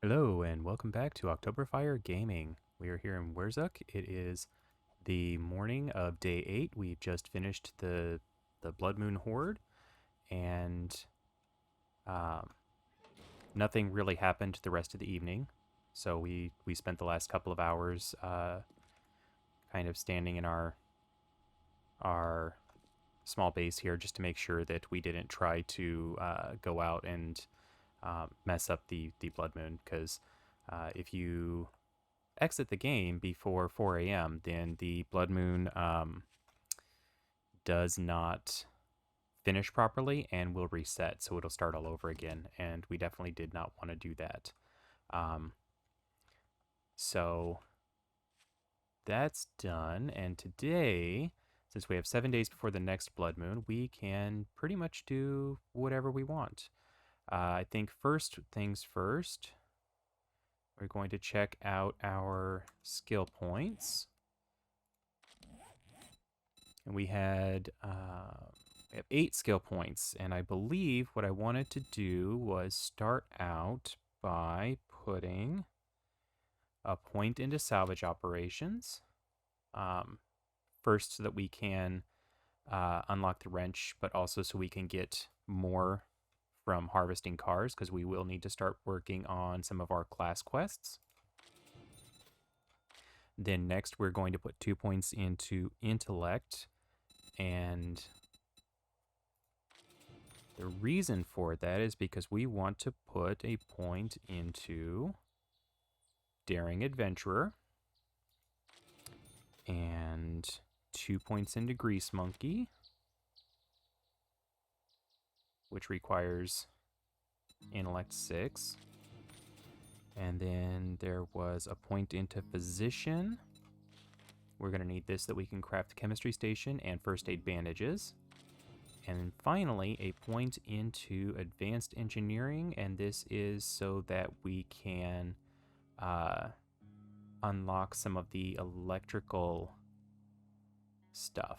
Hello and welcome back to October Fire Gaming. We are here in War3zuk. It is the morning of day 8. We've just finished the Blood Moon Horde, and nothing really happened the rest of the evening. So we spent the last couple of hours kind of standing in our small base here just to make sure that we didn't try to go out and mess up the Blood Moon, because if you exit the game before 4 a.m., then the Blood Moon does not finish properly and will reset, so it'll start all over again, and we definitely did not want to do that. So that's done, and today, since we have 7 days before the next Blood Moon, we can pretty much do whatever we want. I think first things first, we're going to check out our skill points. And we have 8 skill points. And I believe what I wanted to do was start out by putting a point into salvage operations. First, so that we can unlock the wrench, but also so we can get more from harvesting cars, because we will need to start working on some of our class quests. Then next we're going to put 2 points into intellect, and the reason for that is because we want to put a point into daring adventurer and 2 points into grease monkey, which requires intellect 6. And then there was a point into physician. We're going to need this so that we can craft chemistry station and first aid bandages. And then finally, a point into advanced engineering, and this is so that we can unlock some of the electrical stuff.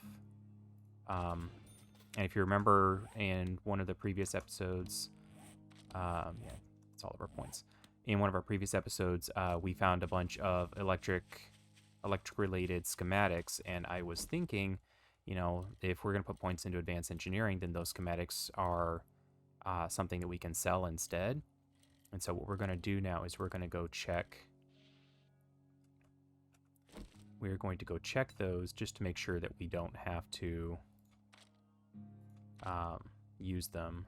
And if you remember in one of the previous episodes, yeah, that's all of our points. In one of our previous episodes, we found a bunch of electric-related schematics, and I was thinking, you know, if we're going to put points into advanced engineering, then those schematics are something that we can sell instead. And so what we're going to do now is we're going to go check. We're going to go check those just to make sure that we don't have to use them.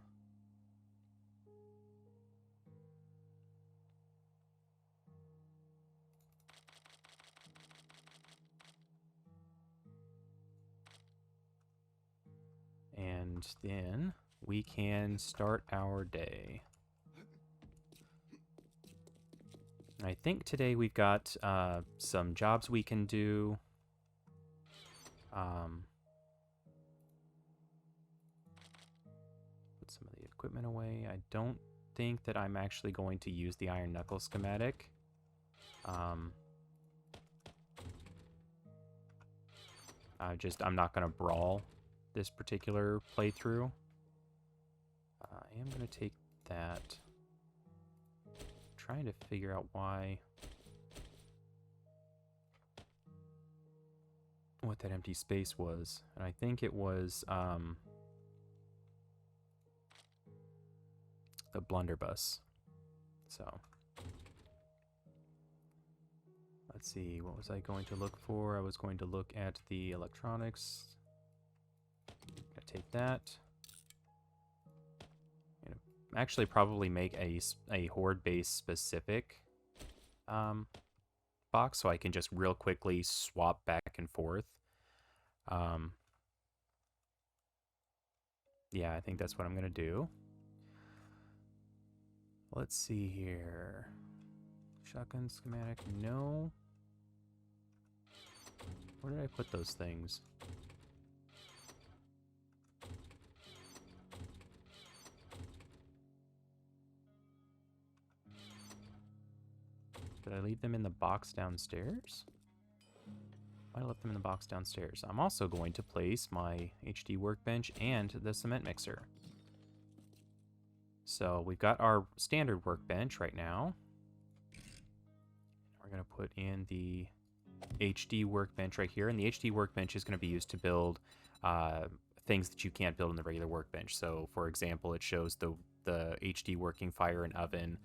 And then we can start our day. I think today we've got some jobs we can do. Put some of the equipment away. I don't think that I'm actually going to use the iron knuckle schematic. I'm not going to brawl this particular playthrough. I am going to take that. Trying to figure out what that empty space was, and I think it was the blunderbuss. So let's see, what was I going to look for? I was going to look at the electronics. Gonna take that. Actually probably make a horde base specific box, so I can just real quickly swap back and forth. Yeah, I think that's what I'm gonna do. Let's see here. Shotgun schematic, no. Where did I put those things? Did I leave them in the box downstairs? I left them in the box downstairs. I'm also going to place my HD workbench and the cement mixer. So we've got our standard workbench right now. We're going to put in the HD workbench right here, and the HD workbench is going to be used to build things that you can't build in the regular workbench. So, for example, it shows the HD working fire and oven,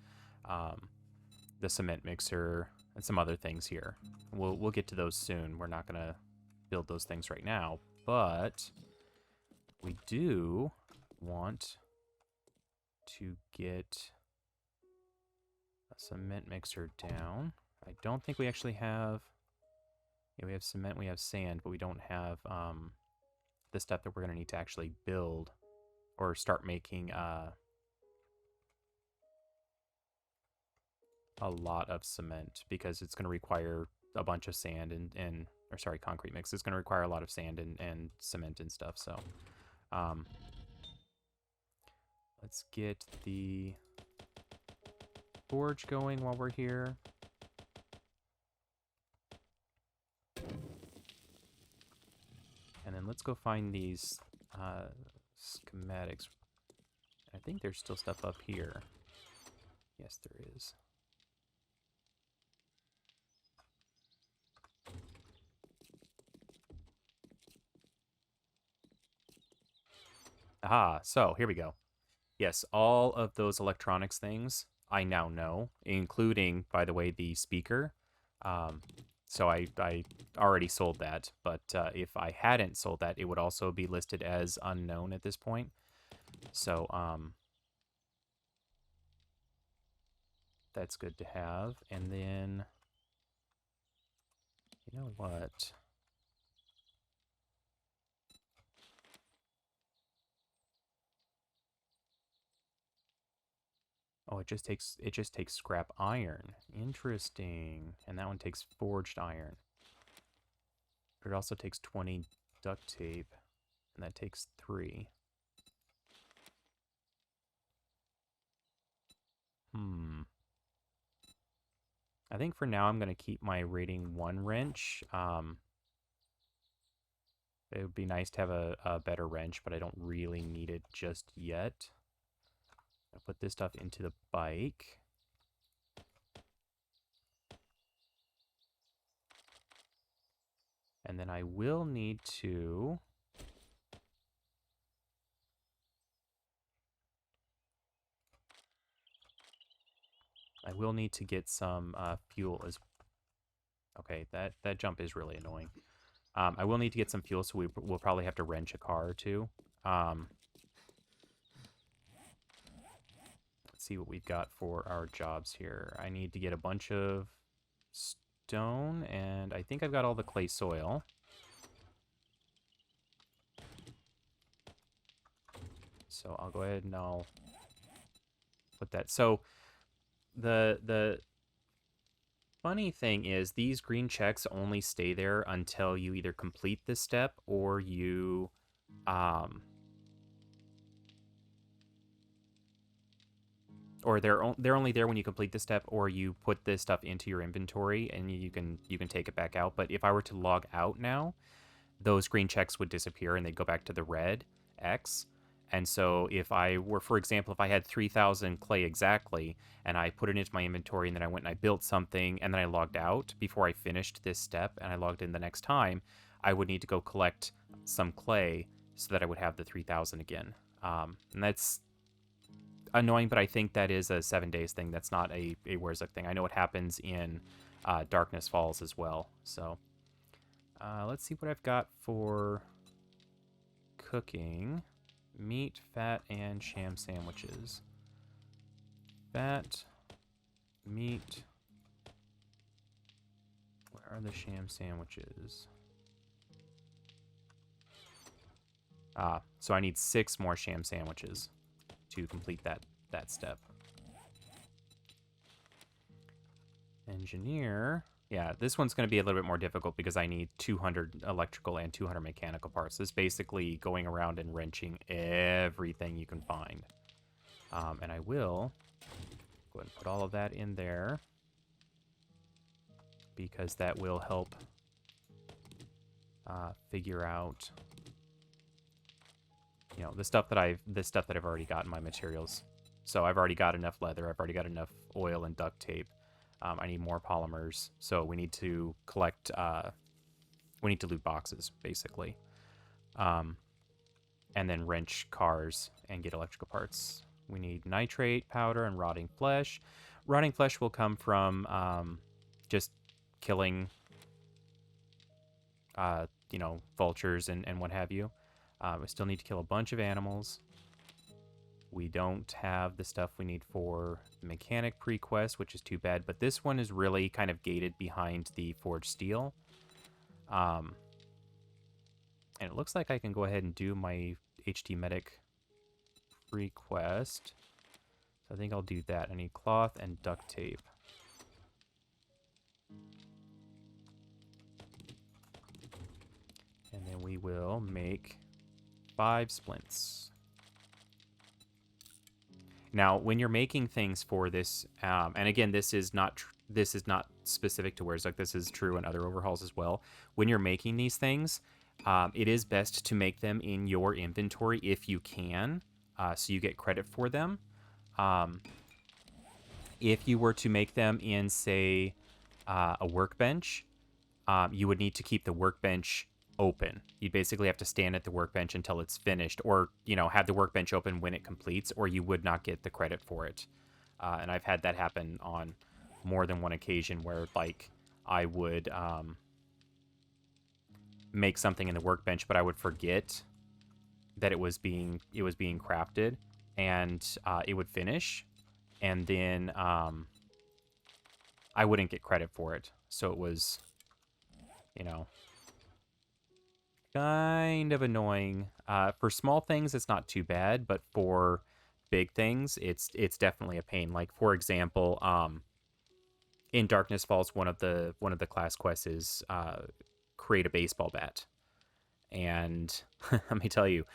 the cement mixer, and some other things here. We'll get to those soon. We're not going to build those things right now, but we do want to get a cement mixer down. I don't think we actually have... Yeah, we have cement, we have sand, but we don't have the stuff that we're going to need to actually build or start making a lot of cement, because it's going to require a bunch of sand and or sorry, concrete mix. It's going to require a lot of sand and cement and stuff, so let's get the forge going while we're here. And then let's go find these schematics. I think there's still stuff up here. Yes, there is. Aha, so here we go. Yes, all of those electronics things I now know, including, by the way, the speaker. So I already sold that, but if I hadn't sold that, it would also be listed as unknown at this point. So that's good to have. And then, you know what? Oh, it just takes scrap iron. Interesting. And that one takes forged iron. But it also takes 20 duct tape, and that takes 3. I think for now I'm going to keep my rating 1 wrench. It would be nice to have a better wrench, but I don't really need it just yet. I'll put this stuff into the bike. And then I will need to... get some fuel as... Okay, that jump is really annoying. I will need to get some fuel, so we'll probably have to wrench a car or two. Let's see what we've got for our jobs here. I need to get a bunch of stone, and I think I've got all the clay soil. So I'll go ahead and I'll put that. So the funny thing is, these green checks only stay there until you either complete this step or you or they're only there when you complete the step, or you put this stuff into your inventory and you can take it back out. But if I were to log out now, those green checks would disappear and they'd go back to the red X. And so if I were, for example, if I had 3,000 clay exactly, and I put it into my inventory, and then I went and I built something, and then I logged out before I finished this step, and I logged in the next time, I would need to go collect some clay so that I would have the 3,000 again. And that's annoying, but I think that is a 7 days thing. That's not a War3zuk thing. I know it happens in Darkness Falls as well. So let's see what I've got for cooking. Meat, fat, and sham sandwiches. Fat, meat. Where are the sham sandwiches? So I need 6 more sham sandwiches to complete that step. Engineer. Yeah, this one's going to be a little bit more difficult because I need 200 electrical and 200 mechanical parts. This is basically going around and wrenching everything you can find. And I will go ahead and put all of that in there, because that will help figure out, you know, the stuff that I've already got in my materials. So I've already got enough leather, I've already got enough oil and duct tape. I need more polymers, so we need to collect, we need to loot boxes, basically. And then wrench cars and get electrical parts. We need nitrate powder and rotting flesh. Rotting flesh will come from just killing, you know, vultures and what have you. We still need to kill a bunch of animals. We don't have the stuff we need for the mechanic pre-quest, which is too bad. But this one is really kind of gated behind the forged steel. And it looks like I can go ahead and do my HT medic pre-quest. So I think I'll do that. I need cloth and duct tape. And then we will make 5 splints. Now, when you're making things for this, and again, this is not specific to War3zuk. This is true in other overhauls as well. When you're making these things, it is best to make them in your inventory if you can, so you get credit for them. If you were to make them in, say, a workbench, you would need to keep the workbench open. You'd basically have to stand at the workbench until it's finished, or, you know, have the workbench open when it completes, or you would not get the credit for it. And I've had that happen on more than one occasion where, like, I would make something in the workbench, but I would forget that it was being crafted, and it would finish, and then I wouldn't get credit for it. So it was, you know, kind of annoying. For small things, it's not too bad, but for big things, it's definitely a pain. Like, for example, in Darkness Falls, one of the class quests is create a baseball bat. And let me tell you,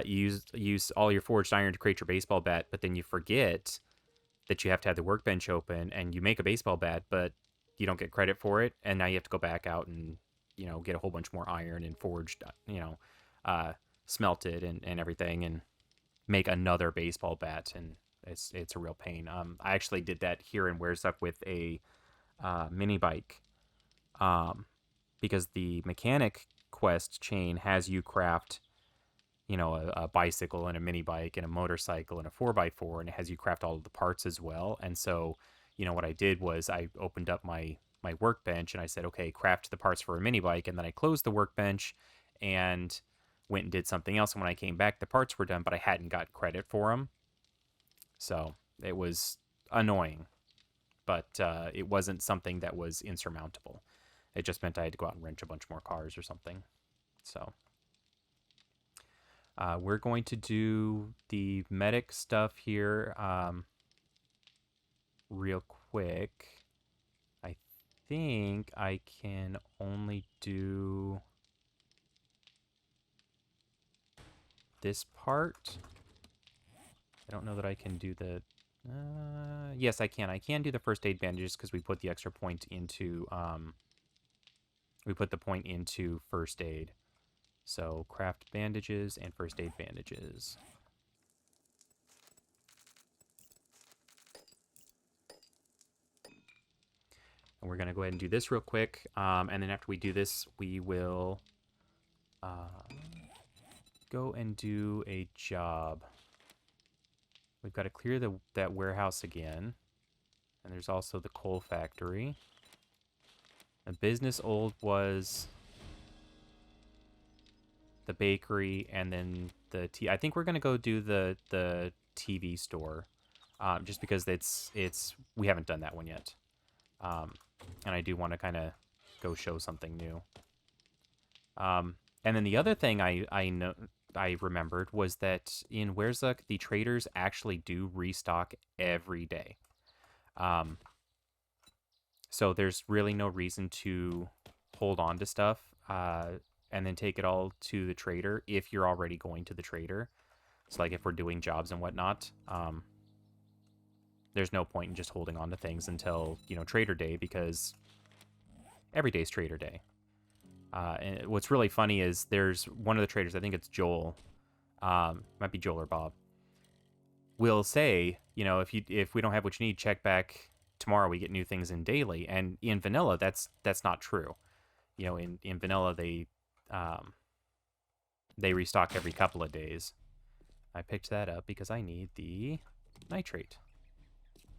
you use all your forged iron to create your baseball bat, but then you forget that you have to have the workbench open, and you make a baseball bat, but you don't get credit for it, and now you have to go back out and, you know, get a whole bunch more iron and forged, you know, smelted and everything, and make another baseball bat, and it's a real pain. I actually did that here in War3zuk with a mini bike, because the mechanic quest chain has you craft, you know, a bicycle and a mini bike and a motorcycle and a 4x4, and it has you craft all of the parts as well. And so, you know, what I did was I opened up my workbench and I said, okay, craft the parts for a mini bike, and then I closed the workbench and went and did something else. And when I came back, the parts were done, but I hadn't got credit for them. So it was annoying, but it wasn't something that was insurmountable. It just meant I had to go out and wrench a bunch more cars or something. So we're going to do the medic stuff here real quick. I think I can only do this part. I don't know that I can do the... yes, I can. I can do the first aid bandages because we put the extra point into... we put the point into first aid. So, craft bandages and first aid bandages. And we're going to go ahead and do this real quick. And then after we do this, we will go and do a job. We've got to clear that warehouse again. And there's also the coal factory. The business old was the bakery, and then the I think we're gonna go do the TV store, just because it's we haven't done that one yet, and I do want to kind of go show something new. And then the other thing I remembered was that in War3zuk the traders actually do restock every day. So there's really no reason to hold on to stuff and then take it all to the trader if you're already going to the trader. So, like, if we're doing jobs and whatnot, there's no point in just holding on to things until, you know, trader day, because every day's trader day. And what's really funny is there's one of the traders, I think it's Joel, might be Joel or Bob, will say, you know, if we don't have what you need, check back tomorrow we get new things in daily. And in vanilla, that's not true. You know, in vanilla, they restock every couple of days. I picked that up because I need the nitrate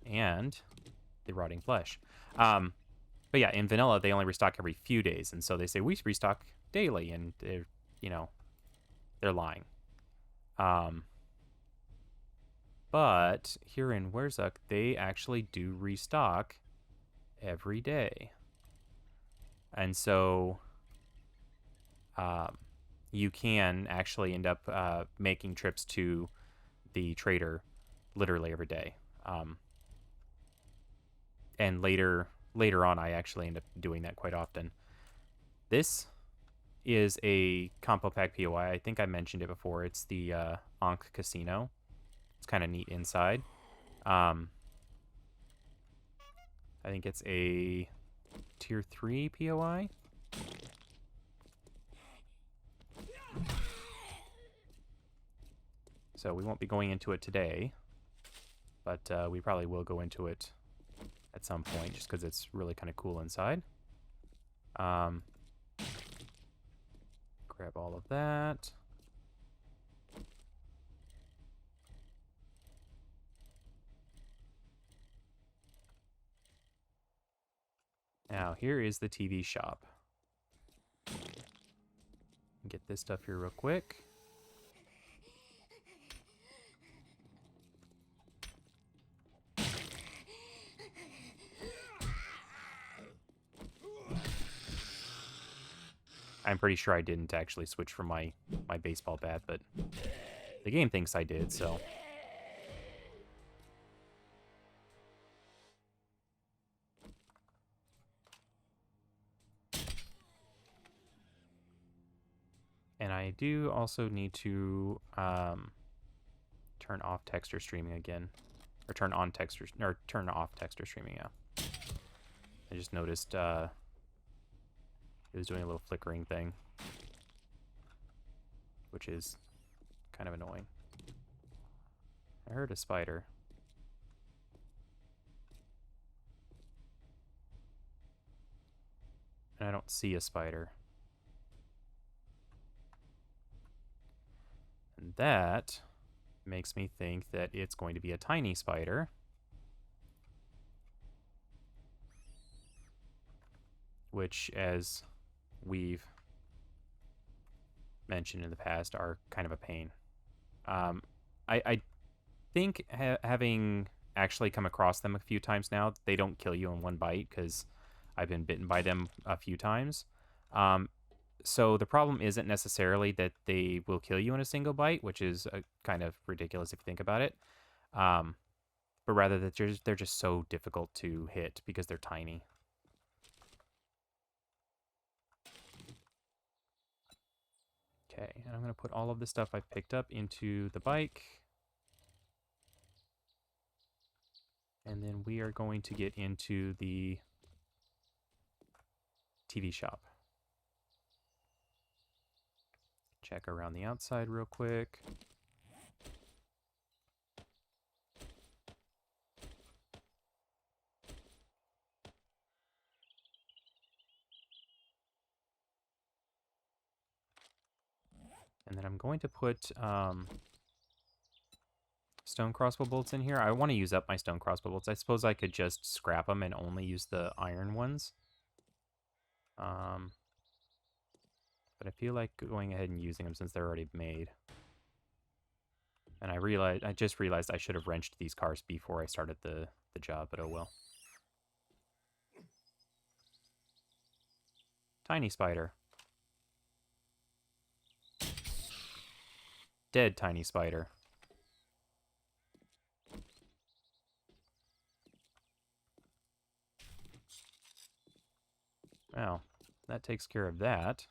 and the rotting flesh. But yeah, in vanilla, they only restock every few days. And so they say, we restock daily. And they're, you know, they're lying. But here in War3zuk, they actually do restock every day. And so you can actually end up making trips to the trader literally every day. And later on, I actually end up doing that quite often. This is a Compo Pack POI. I think I mentioned it before. It's the Ankh Casino. It's kind of neat inside. I think it's a Tier 3 POI. So we won't be going into it today, but we probably will go into it at some point, just because it's really kind of cool inside. Grab all of that. Now, here is the TV shop. Get this stuff here real quick. I'm pretty sure I didn't actually switch from my baseball bat, but the game thinks I did, so. And I do also need to turn off texture streaming again. Or turn on texture, or turn off texture streaming, yeah. I just noticed it was doing a little flickering thing, which is kind of annoying. I heard a spider. And I don't see a spider. And that makes me think that it's going to be a tiny spider. Which, as we've mentioned in the past, are kind of a pain. I think having actually come across them a few times now, they don't kill you in one bite, because I've been bitten by them a few times. So the problem isn't necessarily that they will kill you in a single bite, which is kind of ridiculous if you think about it. But rather that they're just so difficult to hit because they're tiny. Okay, and I'm going to put all of the stuff I picked up into the bike. And then we are going to get into the TV shop. Check around the outside real quick. And then I'm going to put stone crossbow bolts in here. I want to use up my stone crossbow bolts. I suppose I could just scrap them and only use the iron ones. But I feel like going ahead and using them since they're already made. And I just realized I should have wrenched these cars before I started the job, but oh well. Tiny spider. Dead tiny spider. Well, that takes care of that.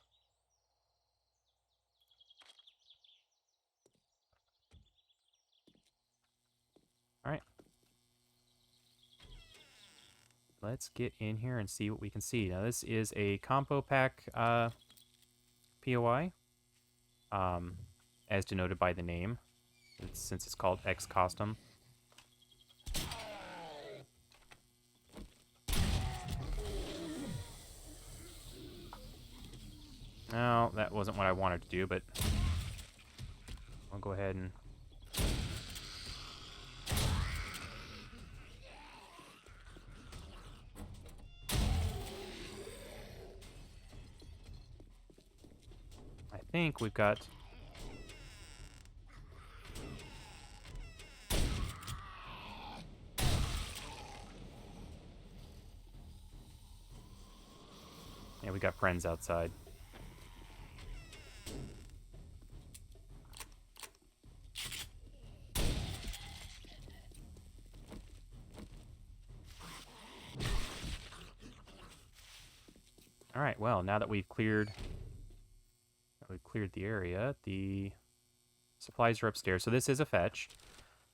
Alright. Let's get in here and see what we can see. Now, this is a Compo Pack POI, as denoted by the name, since it's called X Custom. No, that wasn't what I wanted to do, but I'll go ahead and... I think we've got... Yeah, we got friends outside. Alright, well, now that we've cleared the area, the supplies are upstairs. So this is a fetch.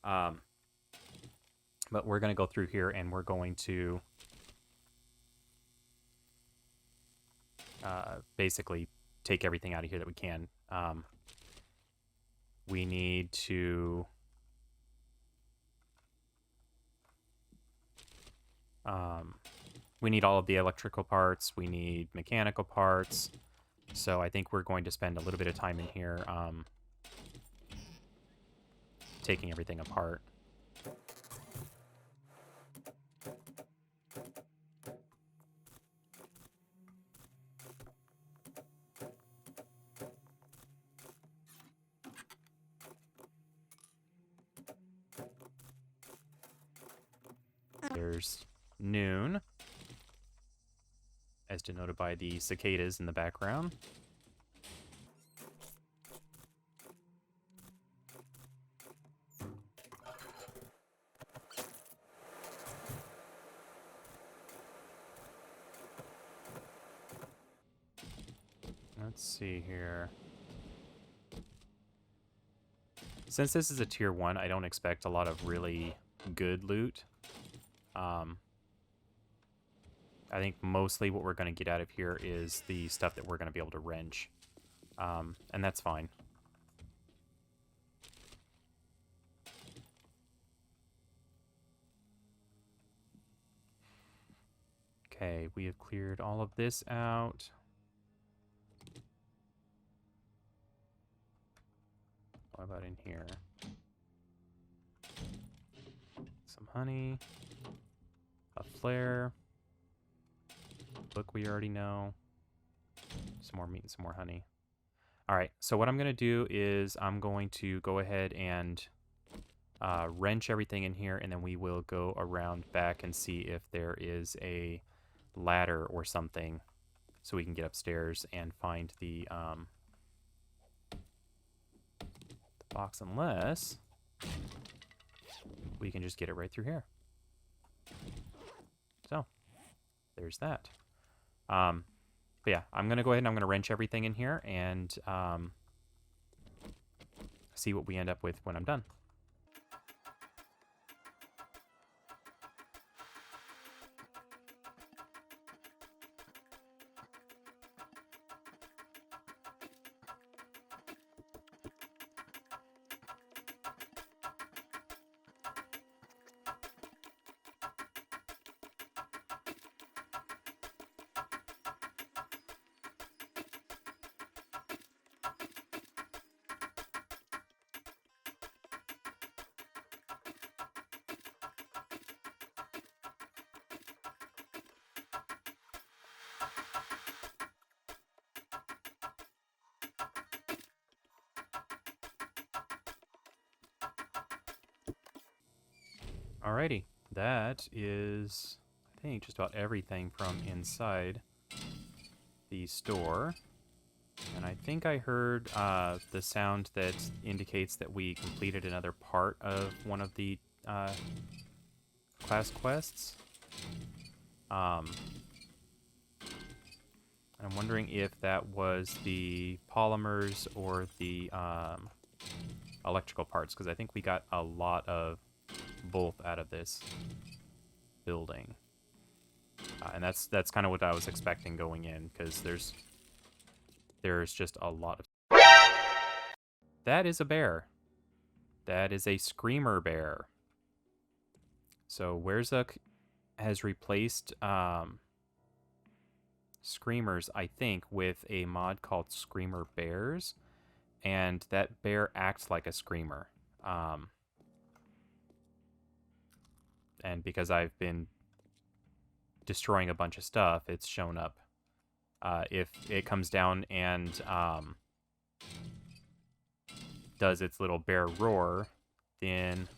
But we're going to go through here and we're going to basically take everything out of here that we can. We need to... we need all of the electrical parts. We need mechanical parts. So I think we're going to spend a little bit of time in here taking everything apart. There's noon, as denoted by the cicadas in the background. Let's see here. Since this is a tier 1, I don't expect a lot of really good loot. I think mostly what we're going to get out of here is the stuff that we're going to be able to wrench. And that's fine. Okay, we have cleared all of this out. What about in here? Some honey. A flare. Book we already know. Some more meat and some more honey. Alright, so what I'm going to do is I'm going to go ahead and wrench everything in here, and then we will go around back and see if there is a ladder or something so we can get upstairs and find the box, unless we can just get it right through here. So, there's that. But yeah, I'm going to go ahead and I'm going to wrench everything in here and see what we end up with when I'm done. Alrighty, that is, I think, just about everything from inside the store. And I think I heard the sound that indicates that we completed another part of one of the class quests. And I'm wondering if that was the polymers or the electrical parts, because I think we got a lot of both out of this building. And that's kind of what I was expecting going in, because there's just a lot of... That is a bear. That is a screamer bear. So War3zuk has replaced screamers, I think, with a mod called Screamer Bears, and that bear acts like a screamer. And because I've been destroying a bunch of stuff, it's shown up. If it comes down and does its little bear roar, then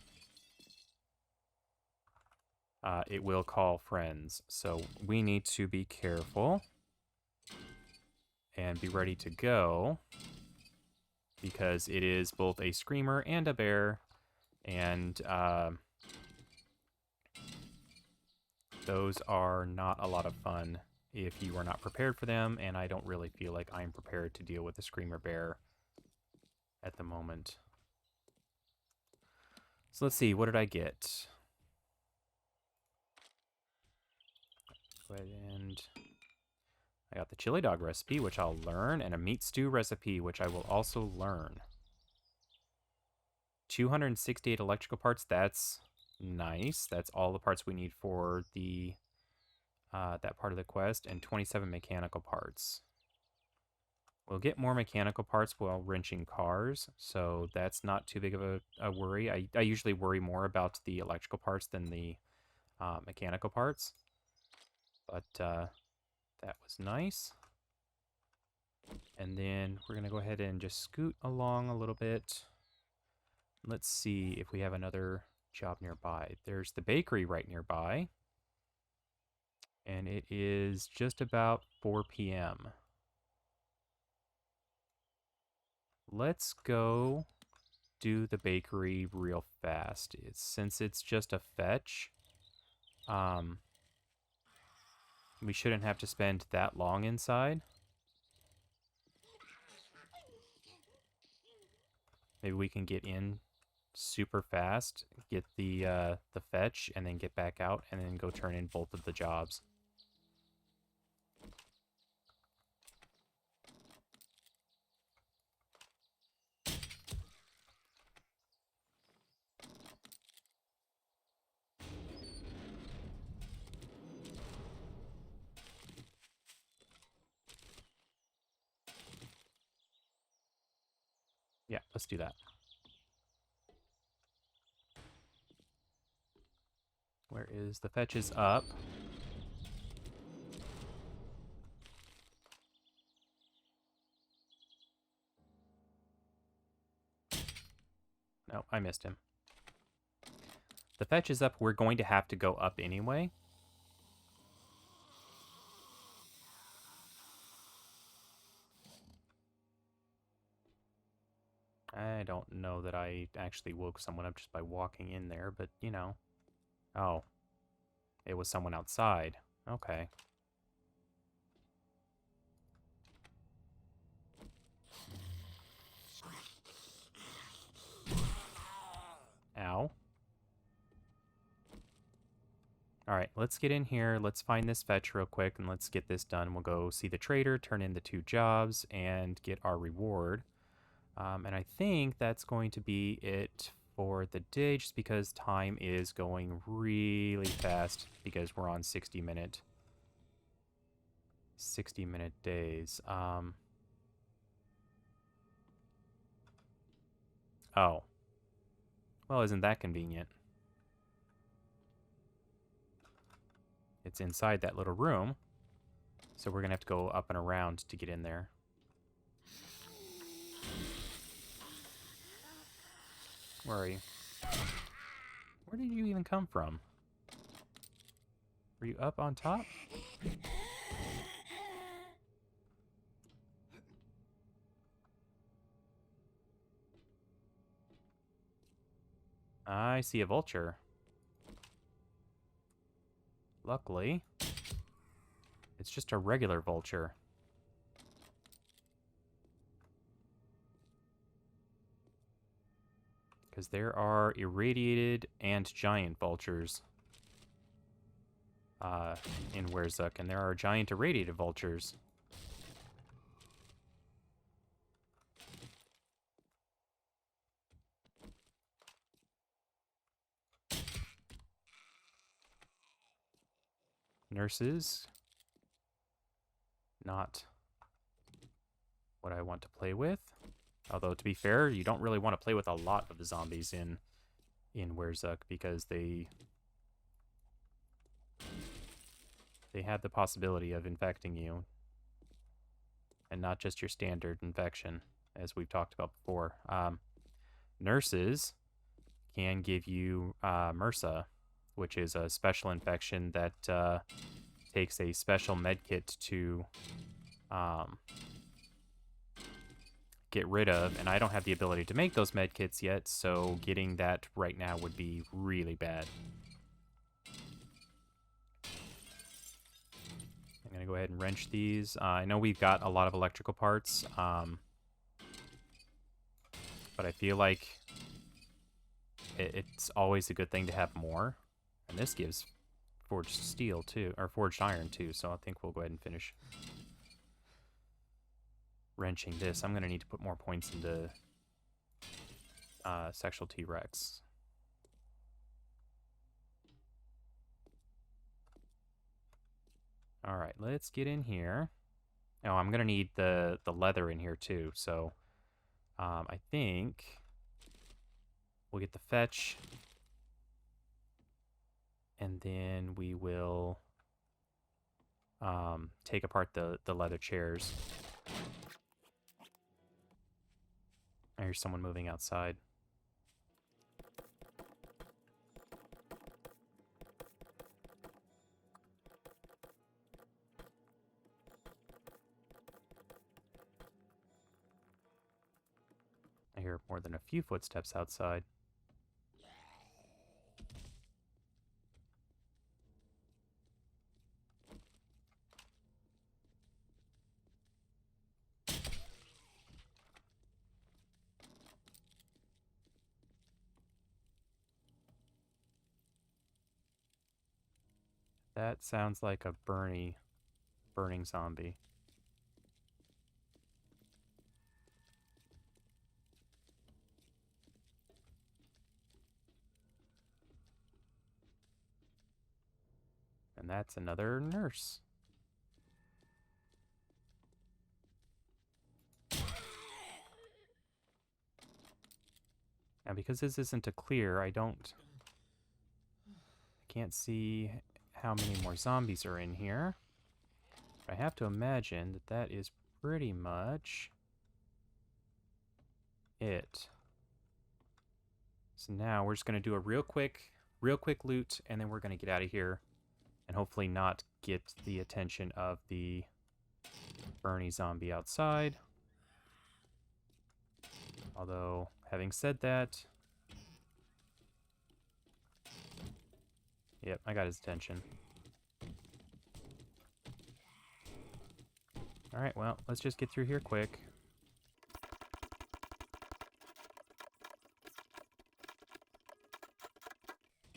it will call friends. So we need to be careful and be ready to go, because it is both a screamer and a bear, and those are not a lot of fun if you are not prepared for them, and I don't really feel like I'm prepared to deal with a screamer bear at the moment. So let's see, what did I get? Go ahead and I got the chili dog recipe, which I'll learn, and a meat stew recipe, which I will also learn. 268 electrical parts, that's nice. That's all the parts we need for the that part of the quest, and 27 mechanical parts. We'll get more mechanical parts while wrenching cars, so that's not too big of a worry. I usually worry more about the electrical parts than the mechanical parts, but that was nice. And then we're going to go ahead and just scoot along a little bit. Let's see if we have another job nearby. There's the bakery right nearby, and it is just about 4 p.m. Let's go do the bakery real fast. Since it's just a fetch, we shouldn't have to spend that long inside. Maybe we can get in super fast, get the fetch, and then get back out, and then go turn in both of the jobs. Yeah, let's do that. Where is the fetch? Is up. No, I missed him. The fetch is up. We're going to have to go up anyway. I don't know that I actually woke someone up just by walking in there, but, you know. Oh. It was someone outside. Okay. Ow. Alright, let's get in here. Let's find this fetch real quick, and let's get this done. We'll go see the trader, turn in the 2 jobs, and get our reward. And I think that's going to be it for the day, just because time is going really fast, because we're on 60-minute days. Oh. Well, isn't that convenient? It's inside that little room, so we're gonna have to go up and around to get in there. Where are you? Where did you even come from? Were you up on top? I see a vulture. Luckily, it's just a regular vulture. Because there are irradiated and giant vultures in War3zuk, and there are giant irradiated vultures. Nurses. not what I want to play with. Although, to be fair, you don't really want to play with a lot of the zombies in War3zuk because they have the possibility of infecting you. And not just your standard infection, as we've talked about before. Nurses can give you MRSA, which is a special infection that takes a special medkit to get rid of, and I don't have the ability to make those medkits yet, so getting that right now would be really bad. I'm going to go ahead and wrench these. I know we've got a lot of electrical parts, but I feel like it's always a good thing to have more. And this gives forged steel too, or forged iron too, so I think we'll go ahead and finish wrenching this. I'm going to need to put more points into Sexual T-Rex. Alright, let's get in here. Oh, I'm going to need the leather in here too, so I think we'll get the fetch, and then we will take apart the leather chairs. I hear someone moving outside. I hear more than a few footsteps outside. That sounds like a burning zombie. And that's another nurse. Now, because this isn't a clear, I can't see how many more zombies are in here. I have to imagine that that is pretty much it. So now we're just going to do a real quick loot, and then we're going to get out of here and hopefully not get the attention of the Bernie zombie outside. Although, having said that, yep, I got his attention. Alright, well, let's just get through here quick.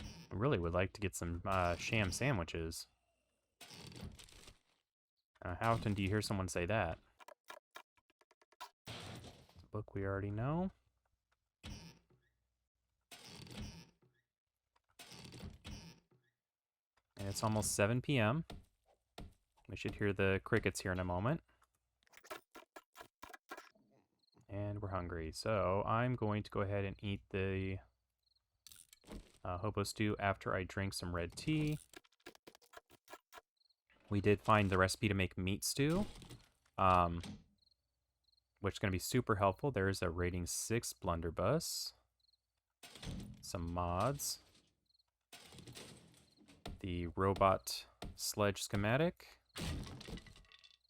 I really would like to get some sham sandwiches. How often do you hear someone say that? It's a book we already know. And it's almost 7 p.m. We should hear the crickets here in a moment. And we're hungry, so I'm going to go ahead and eat the hobo stew after I drink some red tea. We did find the recipe to make meat stew, which is going to be super helpful. There's a rating 6 blunderbuss, some mods, the robot sledge schematic,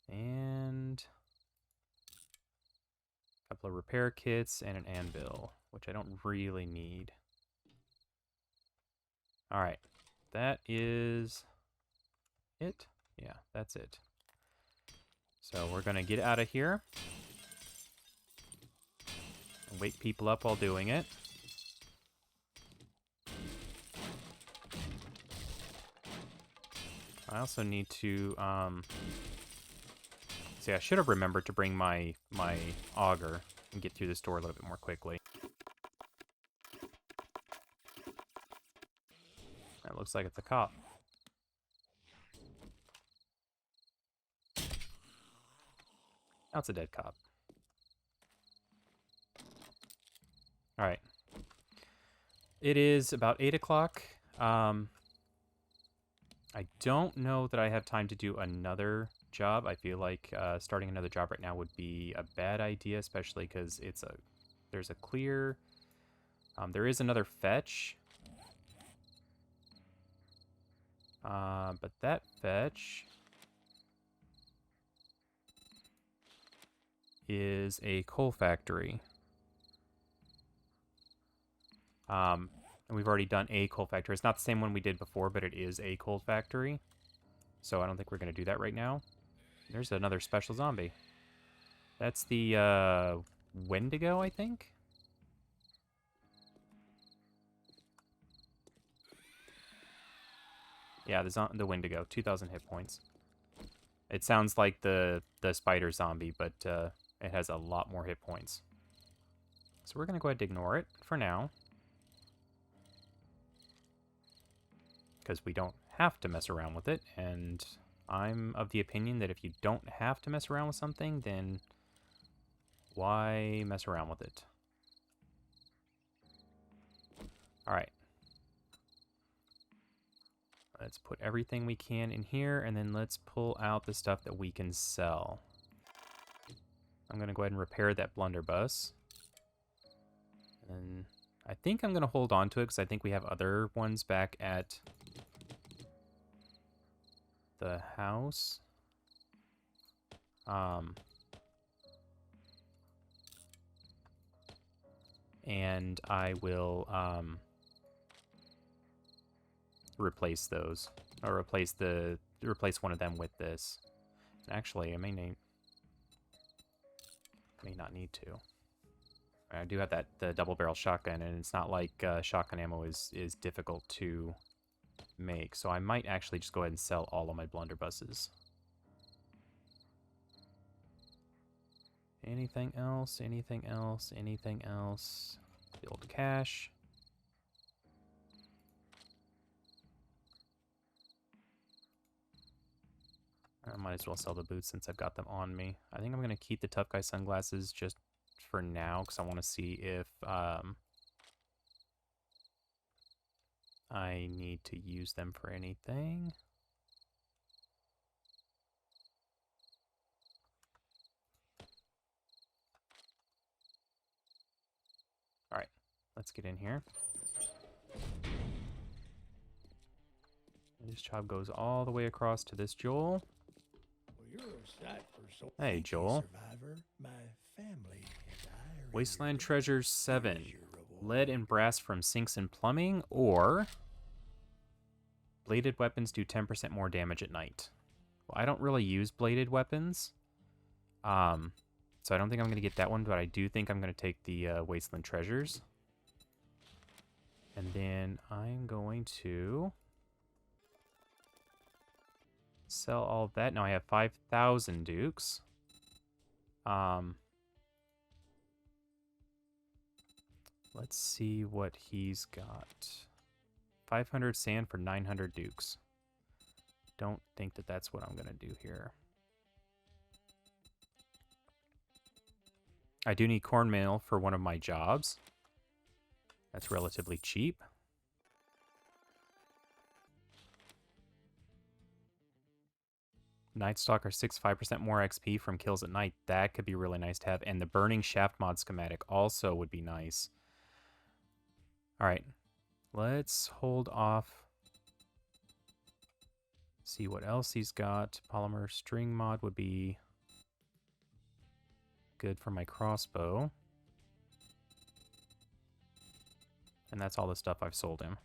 and a couple of repair kits and an anvil, which I don't really need. Alright, that is it. Yeah, that's it. So we're going to get out of here and wake people up while doing it. I also need to, see, I should have remembered to bring my auger and get through this door a little bit more quickly. That looks like it's a cop. That's a dead cop. All right. It is about 8 o'clock. I don't know that I have time to do another job. I feel like starting another job right now would be a bad idea, especially because there's a clear. There is another fetch. But that fetch is a coal factory. And we've already done a coal factory. It's not the same one we did before, but it is a coal factory. So I don't think we're going to do that right now. There's another special zombie. That's the Wendigo, I think? Yeah, the Wendigo. 2,000 hit points. It sounds like the spider zombie, but it has a lot more hit points. So we're going to go ahead and ignore it for now. Because we don't have to mess around with it, and I'm of the opinion that if you don't have to mess around with something, then why mess around with it? Alright. Let's put everything we can in here, and then let's pull out the stuff that we can sell. I'm going to go ahead and repair that blunderbuss. And I think I'm going to hold on to it, because I think we have other ones back at the house. And I will replace those, or replace one of them with this. Actually, I may not need to. I do have the double barrel shotgun, and it's not like shotgun ammo is difficult to make, so I might actually just go ahead and sell all of my blunderbusses. Anything else? Anything else? Anything else? Build cash. I might as well sell the boots since I've got them on me. I think I'm going to keep the tough guy sunglasses just for now, because I want to see if I need to use them for anything. Alright, let's get in here. This job goes all the way across to this Joel. Hey, Joel. Wasteland Treasures 7. Lead and brass from sinks and plumbing, or bladed weapons do 10% more damage at night. Well, I don't really use bladed weapons. So I don't think I'm going to get that one, but I do think I'm going to take the Wasteland Treasures. And then I'm going to sell all of that. Now I have 5,000 dukes. Let's see what he's got. 500 sand for 900 dukes. Don't think that that's what I'm going to do here. I do need cornmeal for one of my jobs. That's relatively cheap. Night Stalker 5% more XP from kills at night. That could be really nice to have. And the Burning Shaft mod schematic also would be nice. Alright. Let's hold off. See what else he's got. Polymer string mod would be good for my crossbow. And that's all the stuff I've sold him.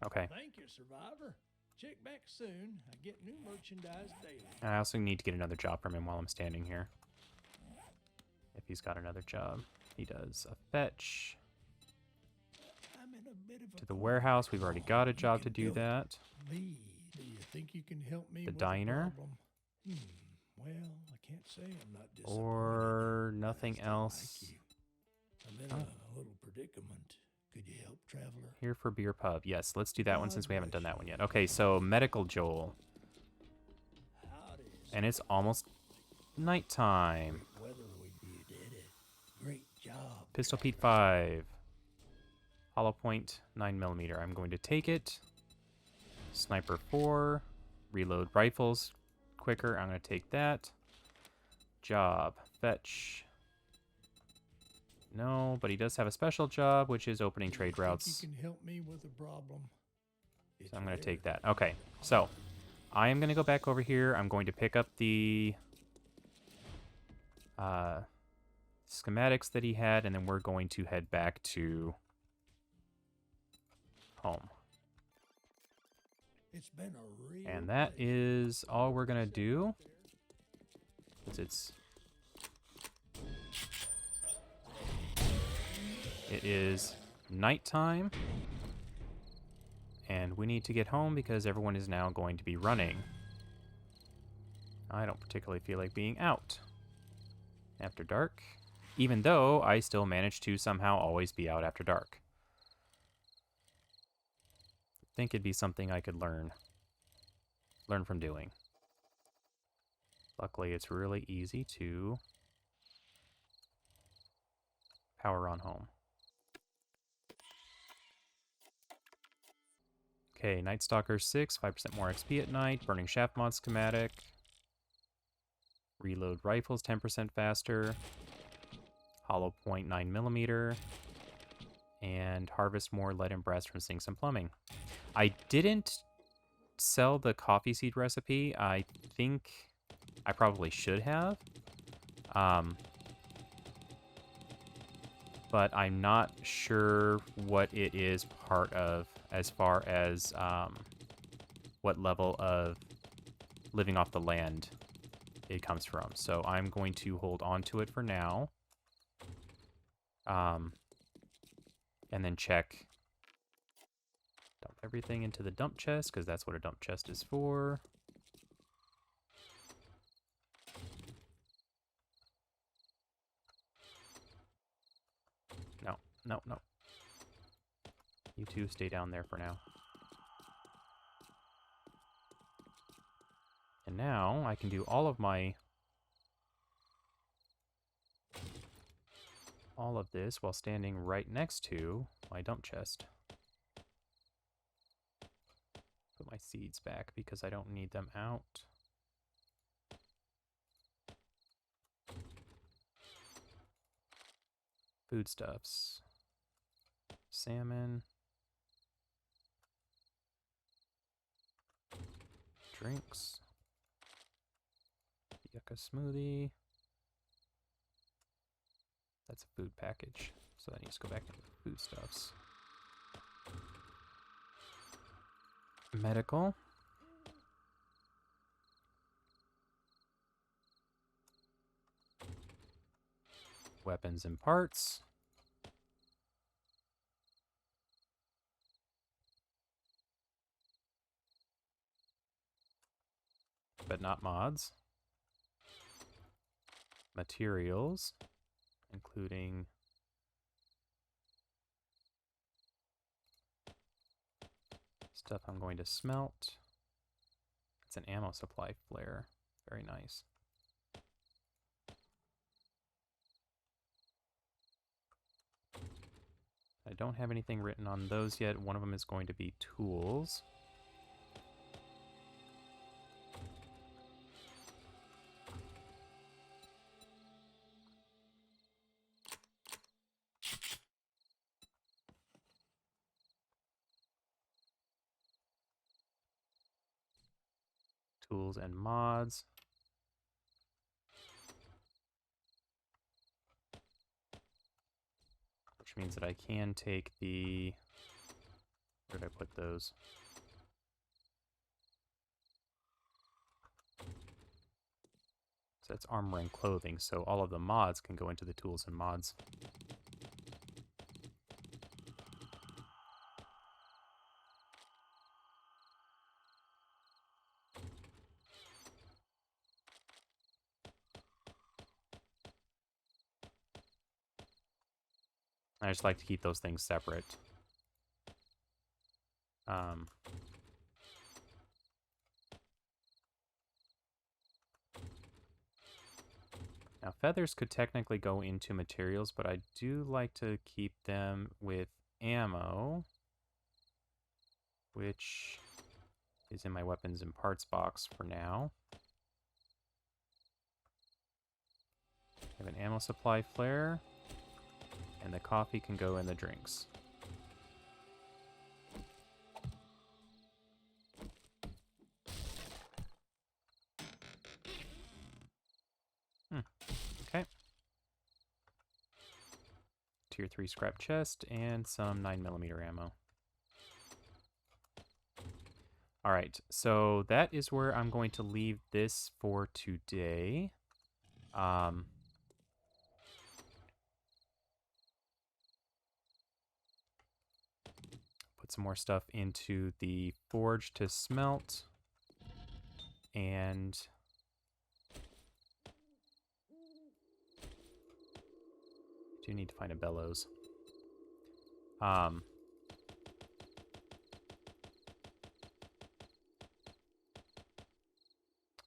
Okay. Thank you, Survivor. Check back soon. I get new merchandise daily. I also need to get another job from him while I'm standing here. If he's got another job. He does a fetch. I'm in a bit of a To the warehouse. We've already got a job to do that. Lee, do you think you can help me The with diner. the problem? Well, I can't say I'm not disappointed. Or I nothing still else. like you. I'm in a little predicament. Could you help, traveler? Here for beer pub. Yes, let's do that one God since we haven't done bless that one yet. Okay, so medical Joel. Howdy. And it's almost nighttime. Great weather with you, did it? Great job. Pistol Pete traveler. 5. Hollow point 9mm. I'm going to take it. Sniper 4. Reload rifles quicker. I'm going to take that. Job. Fetch. No, but he does have a special job, which is opening trade routes. You can help me with a problem. So I'm going to take that. Okay, so I am going to go back over here. I'm going to pick up the schematics that he had, and then we're going to head back to home. It's been a real And that is all we're going to do. It is nighttime, and we need to get home because everyone is now going to be running. I don't particularly feel like being out after dark, even though I still manage to somehow always be out after dark. I think it'd be something I could learn from doing. Luckily, it's really easy to power on home. Okay, Night Stalker 6, 5% more XP at night. Burning Shaft mod schematic. Reload rifles 10% faster. Hollow point 9mm. And harvest more lead and brass from sinks and plumbing. I didn't sell the coffee seed recipe. I think I probably should have. But I'm not sure what it is part of as far as what level of living off the land it comes from. So I'm going to hold on to it for now. And then check. Dump everything into the dump chest, because that's what a dump chest is for. No, no, no. You two stay down there for now. And now I can do all of this while standing right next to my dump chest. Put my seeds back because I don't need them out. Foodstuffs. Salmon. Drinks. Yucca smoothie. That's a food package, so that needs to go back into the foodstuffs. Medical. Weapons and parts. But not mods. Materials, including stuff I'm going to smelt. It's an ammo supply flare. Very nice. I don't have anything written on those yet. One of them is going to be tools. Tools and mods. Which means that I can take the... Where did I put those? So that's armor and clothing, so all of the mods can go into the tools and mods. I just like to keep those things separate. Now, feathers could technically go into materials, but I do like to keep them with ammo, which is in my weapons and parts box for now. I have an ammo supply flare, and the coffee can go in the drinks. Okay. Tier 3 scrap chest and some 9mm ammo. Alright, so that is where I'm going to leave this for today. Put some more stuff into the forge to smelt. And do need to find a bellows. But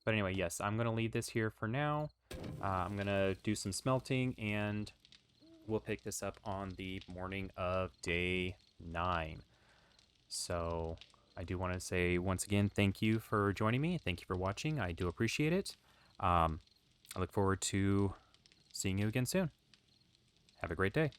anyway, yes, I'm going to leave this here for now. I'm going to do some smelting, and we'll pick this up on the morning of day 9. So I do want to say once again, thank you for joining me. Thank you for watching. I do appreciate it. I look forward to seeing you again soon. Have a great day.